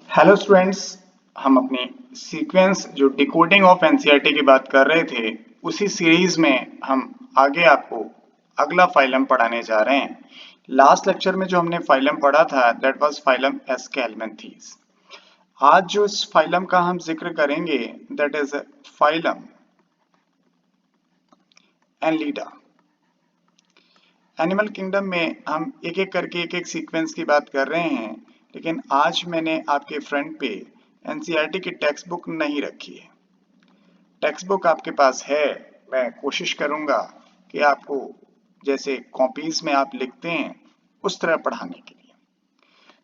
Hello students. हम अपने sequence जो डिकोडिंग ऑफ एनसीईआरटी की बात कर रहे थे उसी सीरीज में हम आगे आपको अगला फाइलम पढ़ाने जा रहे हैं। लास्ट लेक्चर में जो हमने फाइलम पढ़ा था दैट वाज फाइलम एस्केलमेंथीज। आज जो इस फाइलम का हम जिक्र करेंगे that is phylum Annelida. Animal kingdom में हम एक एक करके एक एक सीक्वेंस की बात कर रहे हैं, लेकिन आज मैंने आपके फ्रंट पे एनसीईआरटी की टेक्स्ट बुक नहीं रखी है। टेक्स्ट बुक आपके पास है, मैं कोशिश करूंगा कि आपको जैसे कॉपीज में आप लिखते हैं उस तरह पढ़ाने के लिए।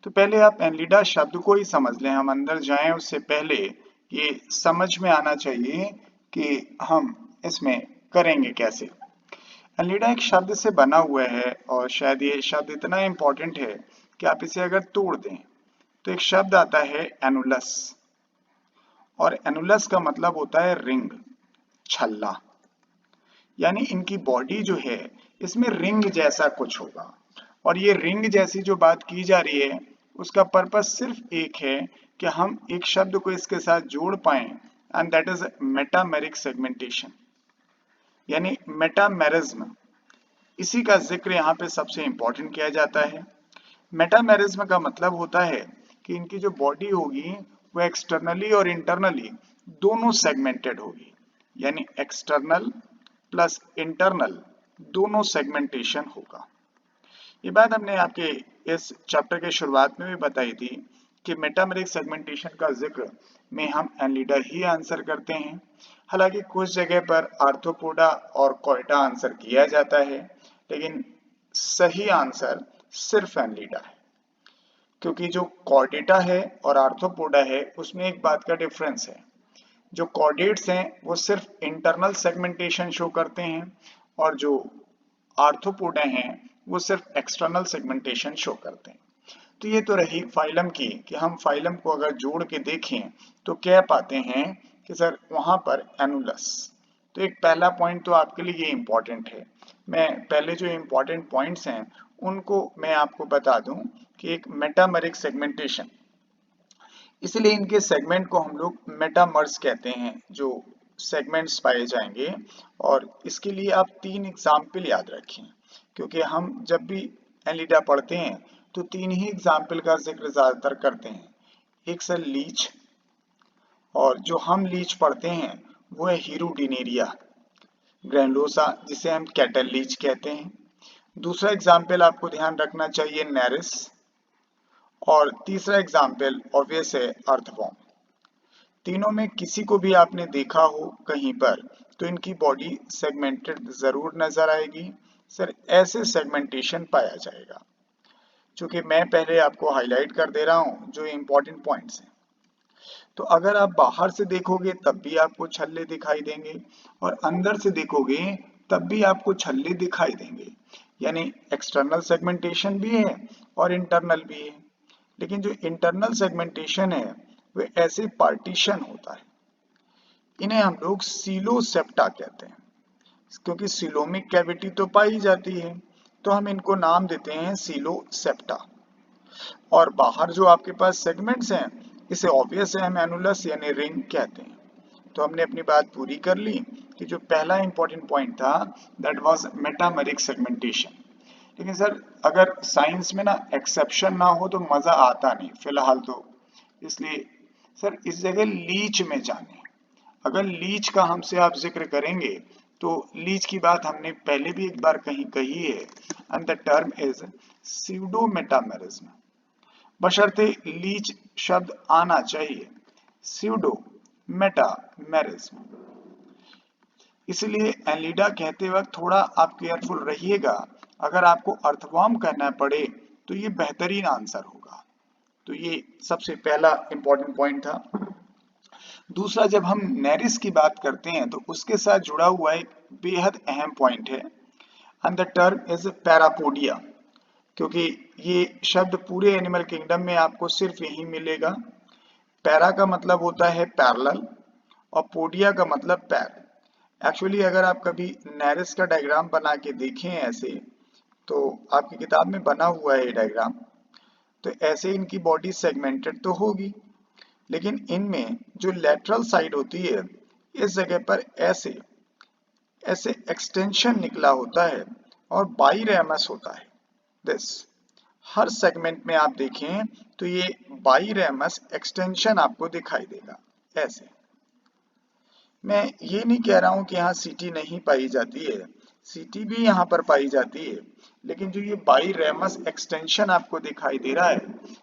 तो पहले आप एनलिडा शब्द को ही समझ लें, हम अंदर जाएं उससे पहले ये समझ में आना चाहिए कि हम इसमें करेंगे कैसे। एनलिडा एक शब्द से बना हुआ है और शायद ये शब्द इतना इंपॉर्टेंट है कि आप इसे अगर तोड़ दें तो एक शब्द आता है एनुलस, और एनुलस का मतलब होता है रिंग, छल्ला। यानी इनकी बॉडी जो है इसमें रिंग जैसा कुछ होगा, और ये रिंग जैसी जो बात की जा रही है उसका पर्पस सिर्फ एक है कि हम एक शब्द को इसके साथ जोड़ पाएं, and that is metameric segmentation यानी मेटामेरिज्म। इसी का जिक्र यहाँ पे सबसे इंपॉर्टेंट किया जाता है। मेटामेरिज्म का मतलब होता है कि इनकी जो बॉडी होगी वो एक्सटर्नली और इंटरनली दोनों सेगमेंटेड होगी, यानी एक्सटर्नल प्लस इंटरनल दोनों सेगमेंटेशन होगा। ये बात हमने आपके इस चैप्टर के शुरुआत में भी बताई थी कि मेटामेरिक सेगमेंटेशन का जिक्र में हम एनलिडा ही आंसर करते हैं। हालांकि कुछ जगह पर आर्थ्रोपोडा और कॉर्डा आंसर किया जाता है, लेकिन सही आंसर सिर्फ एनलिडा है, क्योंकि जो कॉर्डेटा है और आर्थ्रोपोडा है उसमें एक बात का डिफरेंस है। जो कॉर्डेट्स हैं वो सिर्फ इंटरनल सेगमेंटेशन शो करते हैं, और जो आर्थ्रोपोडा हैं वो सिर्फ एक्सटर्नल सेगमेंटेशन शो करते हैं। तो ये तो रही फाइलम की कि हम फाइलम को अगर जोड़ के देखें तो कह पाते हैं कि सर वहां पर एनुलस। तो एक पहला पॉइंट तो आपके लिए ये इंपॉर्टेंट है। मैं पहले जो इंपॉर्टेंट पॉइंट्स हैं उनको मैं आपको बता दूं कि एक मेटामेरिक सेगमेंटेशन, इसलिए इनके सेगमेंट को हम लोग मेटामर्स कहते हैं, जो सेगमेंट्स पाए जाएंगे। और इसके लिए आप तीन एग्जाम्पल याद रखें, क्योंकि हम जब भी एनलिडा पढ़ते हैं तो तीन ही एग्जाम्पल का जिक्र ज्यादातर करते हैं। एक सर लीच, और जो हम लीच पढ़ते हैं वो है हीरोडिनेरिया ग्रैनुलोसा, जिसे हम कैटल लीच कहते हैं। दूसरा एग्जाम्पल आपको ध्यान रखना चाहिए नेरिस, और तीसरा एग्जाम्पल ऑब्वियस है अर्थवॉर्म। तीनों में किसी को भी आपने देखा हो कहीं पर तो इनकी बॉडी सेगमेंटेड जरूर नजर आएगी। सर ऐसे सेगमेंटेशन पाया जाएगा, क्योंकि मैं पहले आपको हाईलाइट कर दे रहा हूं जो इंपॉर्टेंट पॉइंट्स हैं। तो अगर आप बाहर से देखोगे तब भी आपको छल्ले दिखाई देंगे, और अंदर से देखोगे तब भी आपको छल्ले दिखाई देंगे, यानी एक्सटर्नल सेगमेंटेशन भी है और इंटरनल भी है। लेकिन जो इंटरनल सेगमेंटेशन है वो ऐसे पार्टीशन होता है, इन्हें हम लोग सीलोसेप्टा कहते हैं, क्योंकि सीलोमिक कैविटी तो पाई जाती है तो हम इनको नाम देते हैं सीलोसेप्टा। और बाहर जो आपके पास सेगमेंट्स हैं इसे ऑब्वियस है हम एनुलस यानी रिंग कहते हैं। तो हमने अपनी बात पूरी कर ली कि जो पहला इंपॉर्टेंट पॉइंट था दैट वाज मेटामेरिक सेगमेंटेशन। लेकिन सर अगर साइंस में ना एक्सेप्शन ना हो तो मजा आता नहीं फिलहाल तो, इसलिए सर इस जगह लीच में जाने। अगर लीच का हमसे आप जिक्र करेंगे तो लीच की बात हमने पहले भी एक बार कहीं कही है, and the term is pseudo metamerism. बशर्ते लीच शब्द आना चाहिए, स्यूडो मेटामेरिज्म। इसलिए एनलिडा कहते वक्त थोड़ा आप केयरफुल रहिएगा, अगर आपको अर्थवॉर्म कहना पड़े तो ये बेहतरीन आंसर होगा। तो ये सबसे पहला इंपॉर्टेंट पॉइंट था। दूसरा, जब हम नेरिस की बात करते हैं तो उसके साथ जुड़ा हुआ एक बेहद अहम पॉइंट है, and the term is parapodia, क्योंकि ये शब्द पूरे एनिमल किंगडम में आपको सिर्फ यही मिलेगा। पैरा का मतलब होता है पैरेलल और पोडिया का मतलब पैर। एक्चुअली अगर आप कभी नेरिस का डायग्राम बना के देखें ऐसे, तो आपकी किताब में बना हुआ है ये डायग्राम, तो ऐसे इनकी बॉडी सेगमेंटेड तो होगी, लेकिन इनमें जो लेटरल साइड होती है इस जगह पर ऐसे ऐसे एक्सटेंशन निकला होता है और बाईरेमस होता है दिस। हर सेगमेंट में आप देखें तो ये बाईरेमस एक्सटेंशन आपको दिखाई देगा ऐसे। मैं ये नहीं कह रहा हूं कि यहाँ सीटी नहीं पाई जाती है, सीटी भी यहाँ पर पाई जाती है, लेकिन जो ये बाईरेमस एक्सटेंशन आपको दिखाई दे रहा है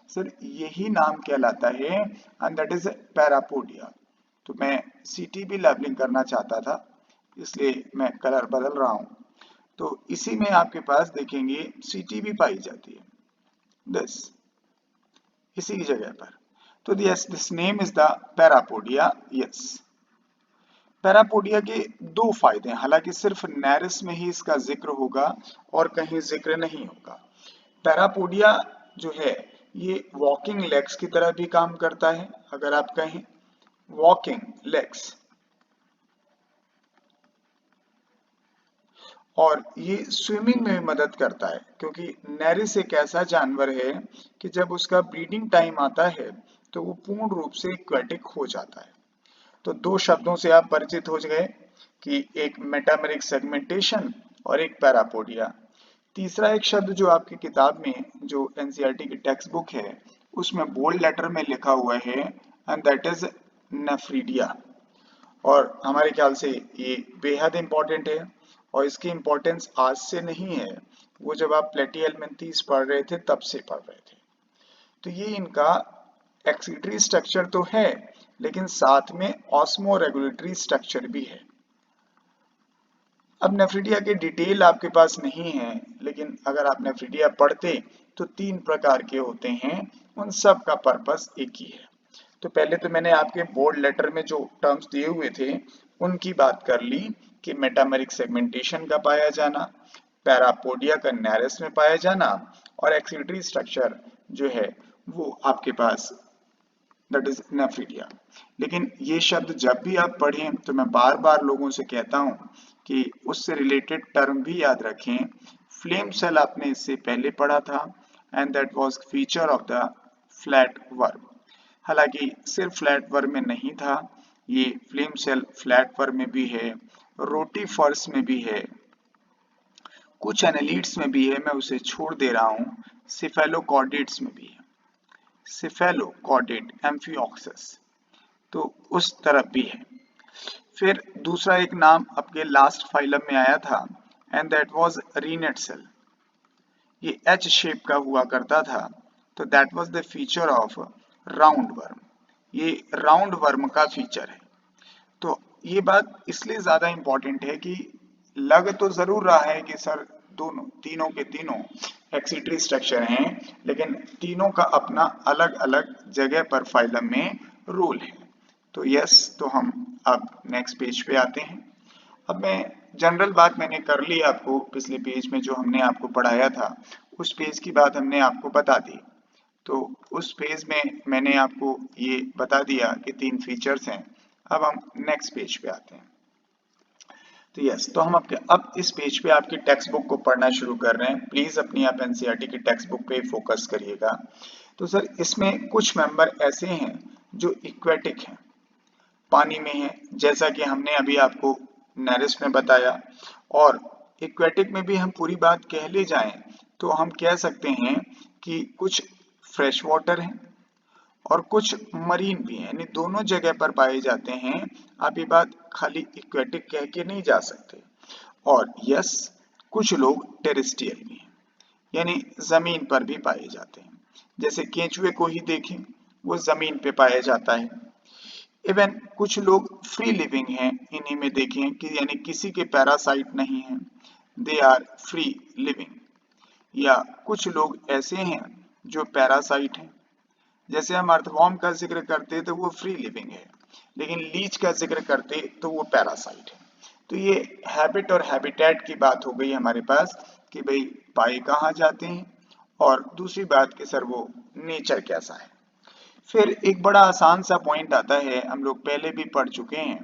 सर, यही नाम कहलाता है एंड दैट इज पैरापोडिया। तो मैं सीटी भी लेबलिंग करना चाहता था, इसलिए मैं कलर बदल रहा हूं। तो इसी में आपके पास देखेंगे सीटी भी पाई जाती है दिस, इसी की जगह पर। तो yes, this name is the parapodia. Yes, parapodia के दो फायदे हैं, हालांकि सिर्फ नेरिस में ही इसका जिक्र होगा और कहीं जिक्र नहीं होगा। पैरापोडिया जो है ये वॉकिंग लेग्स की तरह भी काम करता है। अगर आप कहें वॉकिंग लेग्स, और ये स्विमिंग में भी मदद करता है, क्योंकि नेरिस एक ऐसा जानवर है कि जब उसका ब्रीडिंग टाइम आता है तो वो पूर्ण रूप से एक्वेटिक हो जाता है। तो दो शब्दों से आप परिचित हो गए कि एक मेटामेरिक सेगमेंटेशन और एक पैरापोडिया। तीसरा एक शब्द जो आपकी किताब में, जो एनसीईआरटी की टेक्स्ट बुक है, उसमें बोल्ड लेटर में लिखा हुआ है एंड दैट इज नेफ्रीडिया। और हमारे ख्याल से ये बेहद इंपॉर्टेंट है और इसकी इंपॉर्टेंस आज से नहीं है, वो जब आप प्लेटिहेल्मिन्थीज पढ़ रहे थे तब से पढ़ रहे थे। तो ये इनका एक्सीटरी स्ट्रक्चर तो है, लेकिन साथ में ऑस्मो रेगुलेटरी स्ट्रक्चर भी है। अब नेफ्रीडिया के डिटेल आपके पास नहीं है, लेकिन अगर आप नेफ्रीडिया पढ़ते तो 3 प्रकार के होते हैं, उन सब का पर्पस एक ही है। तो पहले तो मैंने आपके बोर्ड लेटर में जो टर्म्स दिए हुए थे उनकी बात कर ली कि मेटामेरिक सेगमेंटेशन का पाया जाना, पैरापोडिया का नेरिस में पाया जाना, और एक्सीटरी स्ट्रक्चर जो है वो आपके पास दैट इज नेफ्रीडिया। लेकिन ये शब्द जब भी आप पढ़ें तो मैं बार बार लोगों से कहता हूं कि उससे रिलेटेड टर्म भी याद रखें। फ्लेम सेल आपने इससे पहले पढ़ा था and that was feature of the flat worm. हालांकि सिर्फ फ्लैट वर्म में नहीं था, ये फ्लेम सेल फ्लैट वर्म में भी है, रोटीफर्स में भी है, कुछ एनालिड्स में भी है, मैं उसे छोड़ दे रहा हूं, सिफेलोकॉर्डेट्स में भी है, सिफेलोकॉर्डेट एम्फिऑक्सिस, तो उस तरफ भी है। फिर दूसरा एक नाम आपके लास्ट फाइलम में आया था एंड दैट वाज रीनेट सेल। ये एच शेप का हुआ करता था, तो that was the feature of round worm. ये राउंड वर्म का फीचर है। तो ये बात इसलिए ज्यादा इंपॉर्टेंट है कि लग तो जरूर रहा है कि सर दोनों तीनों के तीनों एक्सीटरी स्ट्रक्चर हैं, लेकिन तीनों का अपना अलग अलग जगह पर फाइलम में रोल है। तो यस, तो हम अब नेक्स्ट पेज पे आते हैं। अब मैं जनरल बात मैंने कर ली, आपको पिछले पेज में जो हमने आपको पढ़ाया था उस पेज की बात हमने आपको बता दी। तो उस पेज में मैंने आपको ये बता दिया कि 3 फीचर्स हैं। अब हम नेक्स्ट पेज पे आते हैं। तो यस, तो हम अब इस पेज पे आपकी टेक्स्ट बुक को पढ़ना शुरू कर रहे हैं। प्लीज अपनी आप एनसीईआरटी की टेक्स्ट बुक पे फोकस करिएगा। तो सर इसमें कुछ मेंबर ऐसे हैं जो इक्वेटिक हैं, पानी में है, जैसा कि हमने अभी आपको नेरिस में बताया, और इक्वेटिक में भी हम पूरी बात कह ले जाएं तो हम कह सकते हैं कि कुछ फ्रेश वाटर हैं और कुछ मरीन भी हैं, यानी दोनों जगह पर पाए जाते हैं। आप ये बात खाली इक्वेटिक कह के नहीं जा सकते। और यस, कुछ लोग टेरेस्ट्रियल भी हैं, यानी जमीन पर भी पाए जाते हैं। जैसे केंचुए को ही देखें, वो जमीन पे पाया जाता है। इवन कुछ लोग फ्री लिविंग हैं, इन्हीं में देखें कि यानी किसी के पैरासाइट नहीं है, दे आर फ्री लिविंग। या कुछ लोग ऐसे हैं जो पैरासाइट हैं, जैसे हम अर्थवॉर्म का जिक्र करते तो वो फ्री लिविंग है, लेकिन लीच का जिक्र करते तो वो पैरासाइट है। तो ये हैबिट और हैबिटेट की बात हो गई हमारे पास कि भाई पाए कहाँ जाते हैं, और दूसरी बात कि सर वो नेचर कैसा है। फिर एक बड़ा आसान सा पॉइंट आता है, हम लोग पहले भी पढ़ चुके हैं,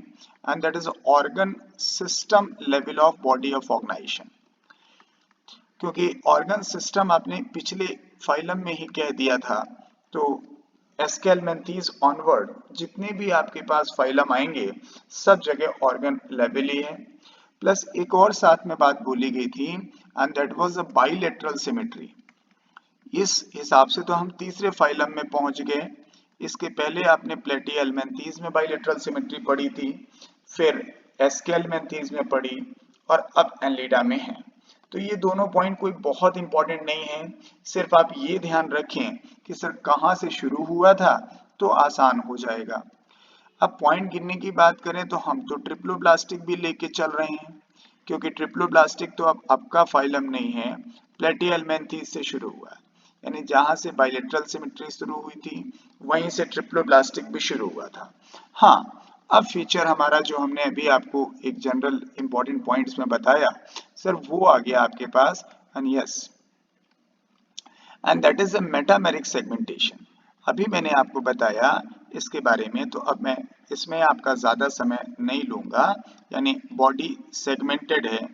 and that is organ system level of body of organisation. क्योंकि ऑर्गन सिस्टम आपने पिछले फाइलम में ही कह दिया था, तो एस्केलमेंथीज ऑनवर्ड जितने भी आपके पास फाइलम आएंगे सब जगह ऑर्गन लेवल ही है। प्लस एक और साथ में बात बोली गई थी, and that was a bilateral symmetry. इस हिसाब से तो हम तीसरे फाइलम में पहुंच गए। इसके पहले आपने प्लेटिहेल्मिन्थीज में बाइलेटरल सिमेट्री पढ़ी थी, फिर एस्केलमेंथीज में पढ़ी और अब एनलिडा में है। तो ये दोनों पॉइंट कोई बहुत इंपॉर्टेंट नहीं है, सिर्फ आप ये ध्यान रखें कि सर कहाँ से शुरू हुआ था तो आसान हो जाएगा। अब पॉइंट गिनने की बात करें तो हम तो ट्रिप्लोब्लास्टिक भी लेके चल रहे हैं, क्योंकि ट्रिप्लोब्लास्टिक तो अब आपका फाइलम नहीं है, प्लेटिहेल्मिन्थीज से शुरू हुआ है। यानी जहां से बाइलेटरल सिमेट्री शुरू हुई थी वहीं से ट्रिप्लोब्लास्टिक भी शुरू हुआ था। हाँ, अब फीचर हमारा जो हमने अभी आपको एक जनरल इंपॉर्टेंट पॉइंट्स में बताया सर वो आ गया आपके पास, and yes, and that is a metameric segmentation. अभी मैंने आपको बताया इसके बारे में, तो अब मैं इसमें आपका ज्यादा समय नहीं लूंगा। यानी बॉडी सेगमेंटेड है,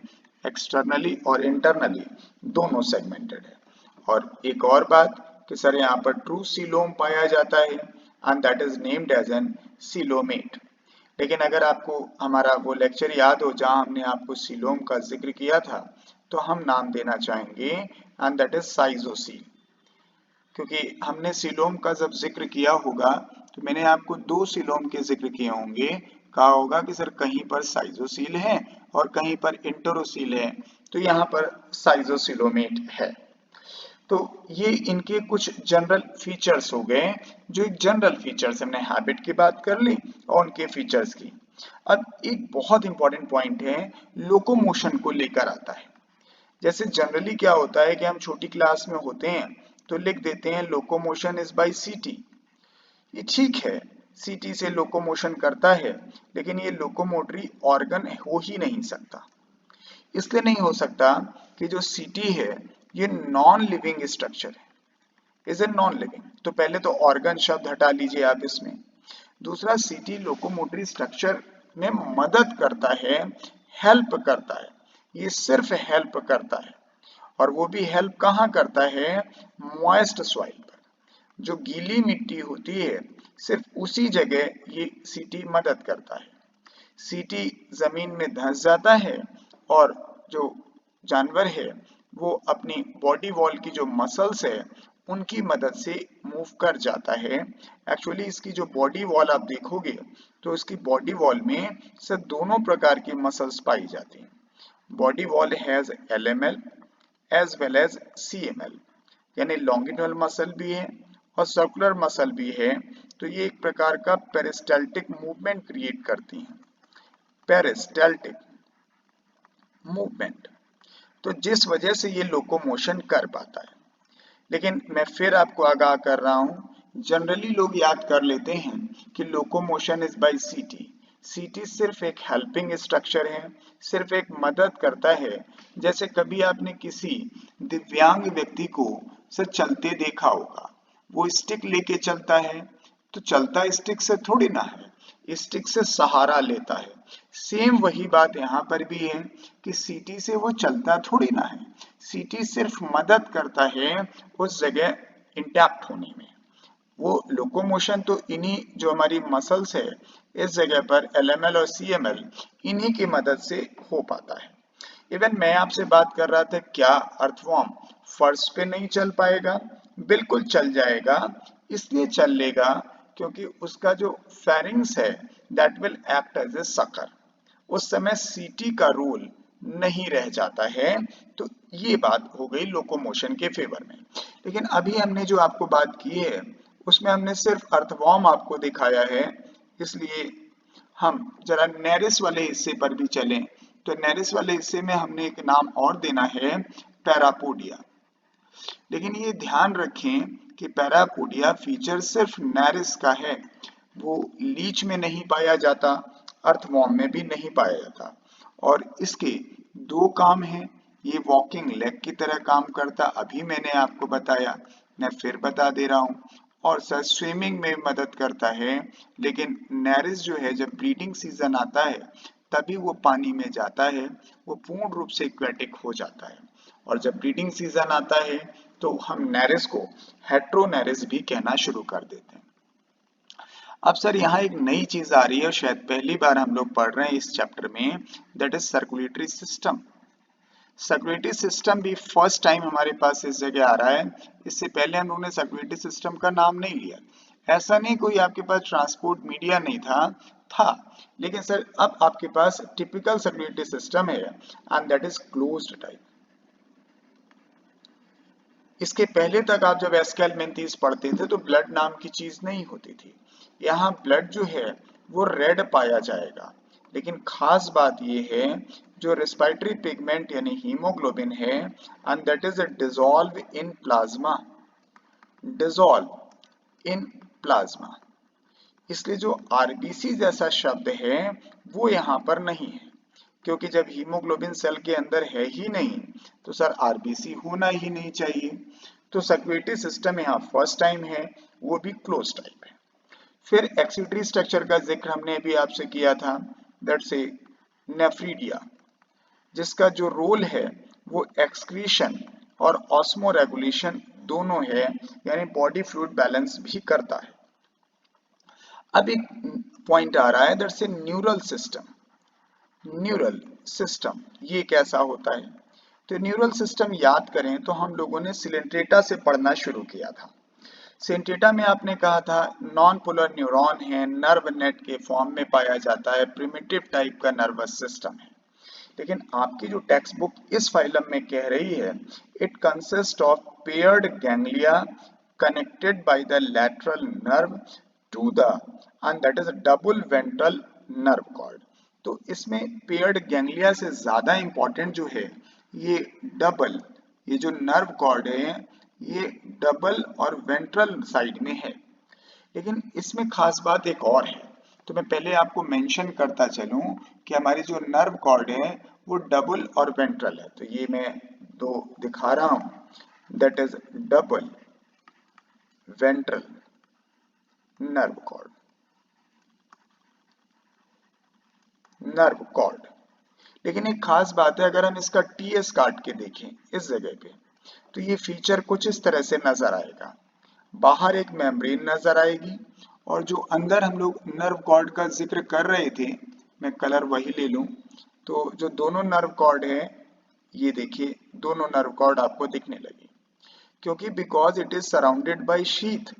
एक्सटर्नली और इंटरनली दोनों सेगमेंटेड है। और एक और बात कि सर यहाँ पर ट्रू सीलोम पाया जाता है and that is named as an coelomate. लेकिन अगर आपको हमारा वो लेक्चर याद हो जहां हमने आपको सीलोम का जिक्र किया था, तो हम नाम देना चाहेंगे एंड दैट इज साइजोसील। क्योंकि हमने सीलोम का जब जिक्र किया होगा तो मैंने आपको दो सीलोम के जिक्र किए होंगे, कहा होगा कि सर कहीं पर साइजोसील है और कहीं पर इंटरोसील है, तो यहाँ पर साइजोसिलोमेट है। तो ये इनके कुछ जनरल फीचर्स हो गए, जो एक जनरल फीचर्स हमने हैबिट की बात कर ली और उनके फीचर्स की। अब एक बहुत इंपॉर्टेंट पॉइंट है, लोकोमोशन को लेकर आता है। जैसे जनरली क्या होता है कि हम छोटी क्लास में होते हैं तो लिख देते हैं लोकोमोशन इज बाय सीटी। ये ठीक है, सीटी से लोकोमोशन करता है, लेकिन ये लोकोमोटरी ऑर्गन हो ही नहीं सकता। इसलिए नहीं हो सकता कि जो सीटी है ये नॉन लिविंग स्ट्रक्चर है, इज ए नॉन लिविंग। तो पहले तो ऑर्गन शब्द हटा लीजिए आप इसमें। दूसरा, सीटी लोकोमोटरी स्ट्रक्चर में मदद करता है, हेल्प करता है, ये सिर्फ हेल्प करता है। और वो भी हेल्प कहाँ करता है? मॉइस्ट सॉइल पर। जो गीली मिट्टी होती है सिर्फ उसी जगह ये सीटी मदद करता है। सीटी जमीन में धंस जाता है और जो जानवर है वो अपनी बॉडी वॉल की जो मसल्स है उनकी मदद से मूव कर जाता है। एक्चुअली इसकी जो बॉडी वॉल आप देखोगे तो इसकी बॉडी वॉल में सिर्फ दोनों प्रकार की मसल्स पाई जाती हैं। Body wall has LML as well as CML, यानी लॉन्गिट्यूडनल मसल भी है और सर्कुलर मसल भी है। तो ये एक प्रकार का पेरिस्टाल्टिक मूवमेंट क्रिएट करती हैं, पेरिस्टाल्टिक मूवमेंट, तो जिस वजह से ये लोकोमोशन कर पाता है। लेकिन मैं फिर आपको आगाह कर रहा हूं, जनरली लोग याद कर लेते हैं कि लोकोमोशन इज बाय सीटी। सीटी सिर्फ एक हेल्पिंग स्ट्रक्चर है, सिर्फ एक मदद करता है। जैसे कभी आपने किसी दिव्यांग व्यक्ति को सिर्फ चलते देखा होगा, वो स्टिक लेके चलता है, तो चलता स्टिक से थोड़ी ना है, स्टिक से सहारा लेता है। सेम वही बात यहाँ पर भी है कि सीटी से वो चलता थोड़ी ना है, सीटी सिर्फ मदद करता है उस जगह इंटैक्ट होने में। वो लोकोमोशन तो इन्हीं जो हमारी मसल्स है इस जगह पर LML और CML इन्हीं की मदद से हो पाता है। इवन मैं आपसे बात कर रहा था, क्या अर्थवॉर्म फर्श पे नहीं चल पाएगा? बिल्कुल चल जाएगा। इसलिए चल लेगा क्योंकि उसका जो फेरिंग्स है that will act as a sucker. उस समय सीटी का रूल नहीं रह जाता है। तो ये बात हो गई लोकोमोशन के फेवर में। लेकिन अभी हमने जो आपको बात की है उसमें हमने सिर्फ अर्थवॉर्म आपको दिखाया है, इसलिए हम जरा नेरिस वाले हिस्से पर भी चलें। तो नेरिस वाले हिस्से में हमने एक नाम और देना है, पैरापोडिया। लेकिन ये ध्यान रखें कि पैरापोडिया फीचर सिर्फ नेरिस का है, वो लीच में नहीं पाया जाता, अर्थवॉर्म में भी नहीं पाया जाता। और इसके दो काम हैं, ये वॉकिंग लेग की तरह काम करता, अभी मैंने आपको बताया, मैं फिर बता दे रहा हूँ। और सर स्विमिंग में मदद करता है, लेकिन नेरिस जो है जब ब्रीडिंग सीजन आता है तभी वो पानी में जाता है, वो पूर्ण रूप से एक्वेटिक हो जाता है। और जब ब्रीडिंग सीजन आता है तो हम नेरिस को हेट्रोनेरिस भी कहना शुरू कर देते हैं। अब सर यहाँ एक नई चीज आ रही है और शायद पहली बार हम लोग पढ़ रहे हैं इस चैप्टर में, that is circulatory system. Circulatory system भी फर्स्ट टाइम हमारे पास इस जगह आ रहा है। इससे पहले हम लोगों ने सर्कुलेटरी सिस्टम का नाम नहीं लिया। ऐसा नहीं कोई आपके पास ट्रांसपोर्ट मीडिया नहीं था, लेकिन सर अब आपके पास टिपिकल सर्कुलेटरी सिस्टम है and that is closed type. इसके पहले तक आप जब एस्केल मेंथिस पढ़ते थे तो ब्लड नाम की चीज नहीं होती थी। यहाँ ब्लड जो है वो रेड पाया जाएगा, लेकिन खास बात ये है जो रेस्पिरेटरी पिगमेंट यानी हीमोग्लोबिन है and that is dissolve in plasma, dissolve in plasma. इसलिए जो आरबीसी जैसा शब्द है वो यहाँ पर नहीं है, क्योंकि जब हीमोग्लोबिन सेल के अंदर है ही नहीं तो सर आरबीसी होना ही नहीं चाहिए। तो सर्कुलेटरी सिस्टम यहाँ फर्स्ट टाइम है, वो भी क्लोज टाइप है। फिर एक्सिटरी स्ट्रक्चर का जिक्र हमने अभी आपसे किया था, दैट्स ए नेफ्रीडिया, जिसका जो रोल है वो एक्सक्रीशन और ऑस्मो रेगुलेशन दोनों है, यानी बॉडी फ्लूइड बैलेंस भी करता है। अब एक पॉइंट आ रहा है, that's a neural system. Neural system ये कैसा होता है? तो न्यूरल सिस्टम याद करें तो हम लोगों ने सिलेंट्रेटा से पढ़ना शुरू किया था। सिलेंट्रेटा में आपने कहा था नॉन पोलर न्यूरॉन है, नर्व नेट के फॉर्म में पाया जाता है, प्रिमिटिव टाइप का नर्वस सिस्टम है। लेकिन आपकी जो टेक्स्ट बुक इस फाइलम में कह रही है, it consist of paired ganglia connected by the lateral nerve to the and that is double ventral nerve cord. तो इसमें पेयर्ड गैंग्लिया से ज्यादा इंपॉर्टेंट जो है ये डबल, ये जो नर्व कॉर्ड है ये डबल और वेंट्रल साइड में है। लेकिन इसमें खास बात एक और है, तो मैं पहले आपको मेंशन करता चलूं कि हमारी जो नर्व कॉर्ड है वो डबल और वेंट्रल है। तो ये मैं दो दिखा रहा हूं, that is double ventral nerve cord, nerve cord. लेकिन एक खास बात है, अगर हम इसका टीएस काट के देखें इस जगह पे तो ये फीचर कुछ इस तरह से नजर आएगा। बाहर एक मेम्ब्रेन नजर आएगी और जो अंदर हम लोग नर्व कॉर्ड का जिक्र कर रहे थे, मैं कलर वही ले लूं, तो जो दोनों नर्व कॉर्ड है ये देखिए दोनों नर्व कॉर्ड आपको दिखने लगे, क्योंकि because it is surrounded by sheath,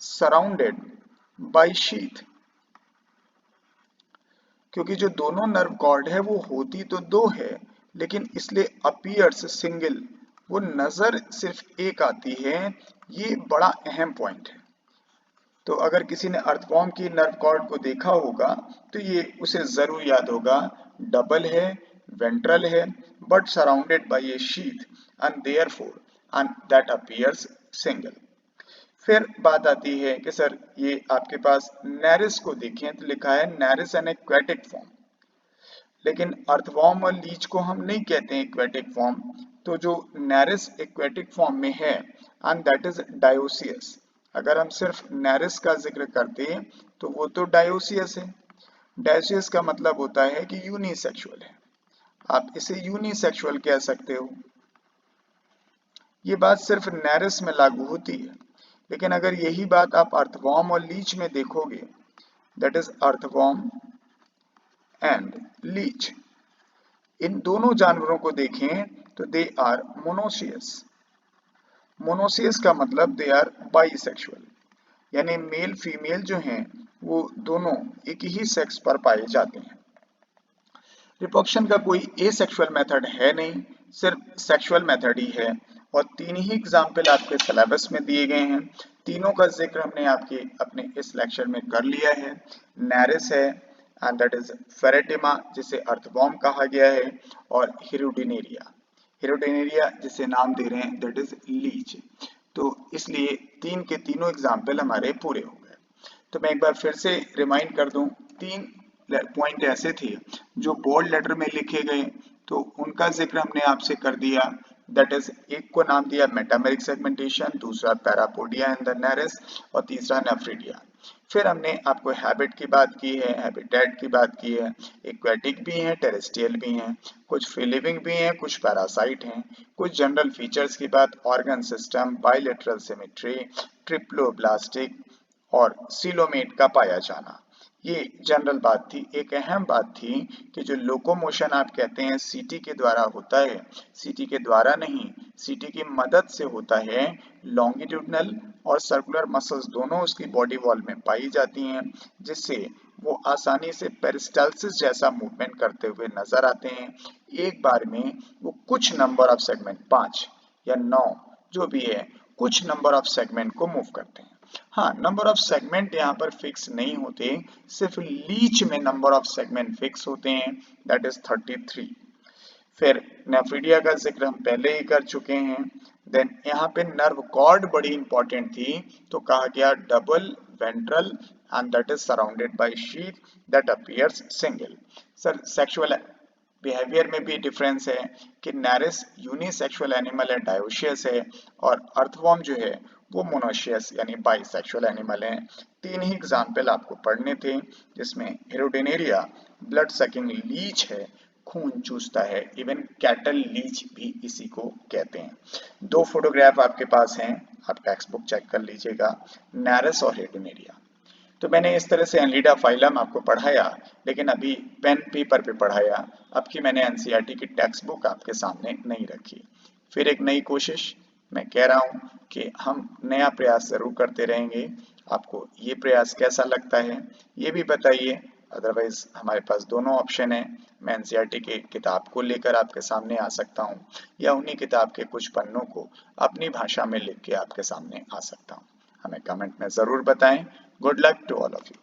surrounded by sheath. क्योंकि जो दोनों नर्व कॉर्ड है वो होती तो दो है, लेकिन इसलिए अपीयर्स सिंगल, वो नजर सिर्फ एक आती है। ये बड़ा अहम पॉइंट है। तो अगर किसी ने अर्थवॉर्म की नर्व कॉर्ड को देखा होगा तो ये उसे जरूर याद होगा, डबल है, वेंट्रल है, but surrounded by A sheath and therefore and that appears single. फिर बात आती है कि सर ये आपके पास नैरिस को देखें तो लिखा है नैरिस एन एक्वेटिक फॉर्म, लेकिन अर्थवॉर्म और लीच को हम नहीं कहते हैं एक्वेटिक फॉर्म। तो जो नैरिस एक्वेटिक फॉर्म में है एंड दैट इज डायोसियस। अगर हम सिर्फ नैरिस का जिक्र करते हैं तो वो तो डायोसियस है। डायोसियस का मतलब होता है कि यूनिसेक्सुअल है, आप इसे यूनिसेक्सुअल कह सकते हो। ये बात सिर्फ नैरिस में लागू होती है, लेकिन अगर यही बात आप अर्थवॉर्म और लीच में देखोगे, that is earthworm and leech, इन दोनों जानवरों को देखें तो दे आर मोनोसियस। मोनोसियस का मतलब दे आर बाइसेक्सुअल, यानी मेल फीमेल जो हैं वो दोनों एक ही सेक्स पर पाए जाते हैं। रिप्रोडक्शन का कोई एसेक्सुअल मेथड है नहीं, सिर्फ सेक्सुअल मेथड ही है। और तीन ही एग्जाम्पल आपके सिलेबस में दिए गए हैं, तीनों का जिक्र हमने आपके अपने इस लेक्चर में कर लिया है। नैरिस है एंड दैट इज फेरेटिमा जिसे अर्थवॉर्म कहा गया है, और हिरुडिनेरिया, हिरुडिनेरिया जिसे नाम दे रहे हैं दैट इज लीच। तो इसलिए तीन के तीनों एग्जाम्पल हमारे पूरे हो गए। तो मैं एक बार फिर से रिमाइंड कर दूं, तीन पॉइंट ऐसे थे जो बोल्ड लेटर में लिखे गए, तो उनका जिक्र हमने आपसे कर दिया। दैट इज एक को नाम दिया मेटामेरिक सेगमेंटेशन, दूसरा पैरापोडिया इन द नैरिस, और तीसरा नेफ्रिडिया। फिर हमने आपको हैबिट की बात की है, हैबिटेट की बात की है, एक्वेटिक भी हैं, टेरेस्ट्रियल भी हैं, कुछ फ्री लिविंग भी हैं, कुछ पैरासाइट हैं, कुछ जनरल फीचर्स की बात, organ system, bilateral symmetry, triploblastic, और सीलोमेट का पाया जाना। ये जनरल बात थी। एक अहम बात थी कि जो लोकोमोशन आप कहते हैं सीटी के द्वारा होता है, सीटी के द्वारा नहीं, सीटी की मदद से होता है। लॉन्गिट्यूडनल और सर्कुलर मसल्स दोनों उसकी बॉडी वॉल में पाई जाती हैं, जिससे वो आसानी से पेरिस्टाल्सिस जैसा मूवमेंट करते हुए नजर आते हैं। एक बार में वो कुछ नंबर ऑफ सेगमेंट, 5 या 9 जो भी है, कुछ नंबर ऑफ सेगमेंट को मूव करते हैं। हाँ, नंबर ऑफ सेगमेंट यहाँ पर फिक्स नहीं होते, सिर्फ लीच में नंबर ऑफ सेगमेंट फिक्स होते हैं, दैट इज 33। फिर नेफ्रिडिया का जिक्र हम पहले ही कर चुके हैं। देन यहाँ पे नर्व कॉर्ड बड़ी इंपॉर्टेंट थी, तो कहा गया double ventral and that is surrounded by sheath that appears single. Sir sexual behaviour में भी डिफरेंस है कि नैरिस यूनिसेक्सुअल एनिमल है, डायोशियस है, और अर्थवॉर्म जो है वो मोनोशियस यानी बाइसेक्सुअल एनिमल है। 3 ही एग्जाम्पल आपको पढ़ने थे, जिसमें हेरोडेनेरिया ब्लड सकिंग लीच है, खून चूसता है, इवन कैटल लीच भी इसी को कहते हैं। 2 फोटोग्राफ आपके पास हैं, आप टेक्स्ट बुक चेक कर लीजिएगा, नैरिस और हेरोडेनेरिया। तो मैंने इस तरह से एनलीडा फाइलम आपको पढ़ाया, लेकिन अभी पेन पेपर पे पढ़ाया। अब की मैंने एनसीईआरटी की टेक्स्ट बुक आपके सामने नहीं रखी। फिर एक नई कोशिश, मैं कह रहा हूँ कि हम नया प्रयास जरूर करते रहेंगे। आपको ये प्रयास कैसा लगता है ये भी बताइए। अदरवाइज हमारे पास दोनों ऑप्शन है, मैं एनसीईआरटी की किताब को लेकर आपके सामने आ सकता हूँ, या उन्हीं किताब के कुछ पन्नों को अपनी भाषा में लिख के आपके सामने आ सकता हूँ। हमें कमेंट में जरूर बताएं। Good luck to all of you.